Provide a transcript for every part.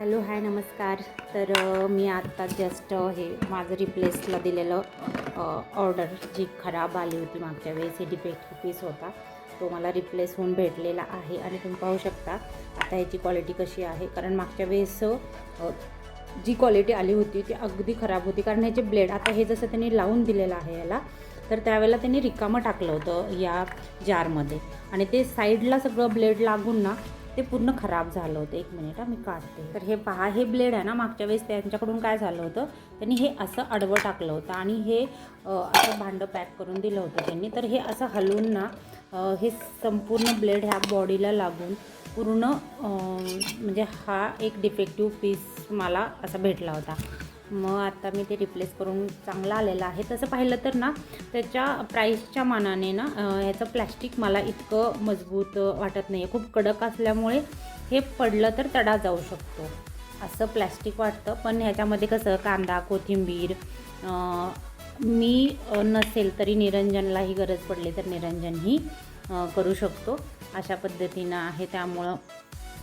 Hello hi नमस्कार. तर मी आत्ता जस्ट हे माझं रिप्लेसला दिलेलं ऑर्डर जी खराब आली होती मागच्या वेळेस, हे डिफेक्टिव्ह पीस होता, तो मला रिप्लेस होऊन भेटलेला आहे. आणि तुम्ही पाहू शकता आता ह्याची क्वालिटी कशी आहे. कारण मागच्या वेळेस जी क्वालिटी आली होती ती अगदी खराब होती. कारण ह्याचे ब्लेड आता हे जसं त्यांनी लावून दिलेलं आहे याला, तर त्यावेळेला त्यांनी रिकामं टाकलं होतं या जारमध्ये आणि ते साईडला सगळं ब्लेड लागून ना ते पूर्ण खराब झालं होतं. एक मिनिट मी काढते. तर हे पहा, हे ब्लेड आहे ना, मागच्या वेळेस त्यांच्याकडून काय झालं होतं, त्यांनी हे असं आडवं टाकलं होतं आणि हे असं भांडं पॅक करून दिलं होतं त्यांनी. तर हे असं हलवून ना हे संपूर्ण ब्लेड ह्या बॉडीला लागून पूर्ण म्हणजे हा एक डिफेक्टिव्ह पीस मला असा भेटला होता. मग आता मी ते रिप्लेस करून चांगला आलेला आहे. तसं पाहिलं तर ना त्याच्या प्राईसच्या मानाने ना ह्याचं प्लॅस्टिक मला इतकं मजबूत वाटत नाही आहे. खूप कडक असल्यामुळे हे पडलं तर तडा जाऊ शकतो असं प्लॅस्टिक वाटतं. पण ह्याच्यामध्ये कसं कांदा, कोथिंबीर, मी नसेल तरी निरंजनलाही गरज पडली तर निरंजनही करू शकतो अशा पद्धतीनं आहे. त्यामुळं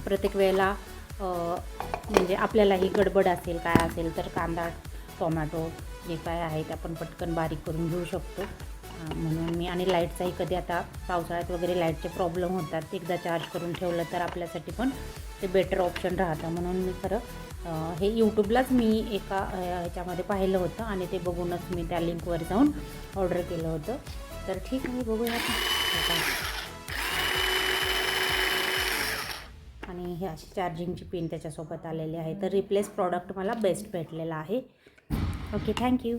प्रत्येक वेळेला म्हणजे आपल्यालाही गडबड असेल काय असेल तर कांदा, टोमॅटो जे काय आहे ते आपण पटकन बारीक करून घेऊ शकतो. म्हणून मी आणि लाईटचाही कधी आता पावसाळ्यात वगैरे लाईटचे प्रॉब्लेम होतात, एकदा चार्ज करून ठेवलं तर आपल्यासाठी पण ते बेटर ऑप्शन राहतं. म्हणून मी खरं हे यूट्यूबलाच मी एका ह्याच्यामध्ये पाहिलं होतं आणि ते बघूनच मी त्या लिंकवर जाऊन ऑर्डर केलं होतं. तर ठीक आहे, बघूया. आणि हे अशी चार्जिंगची पिन त्याच्यासोबत आलेली आहे. तर रिप्लेस प्रॉडक्ट मला बेस्ट भेटलेला आहे. Okay, thank you.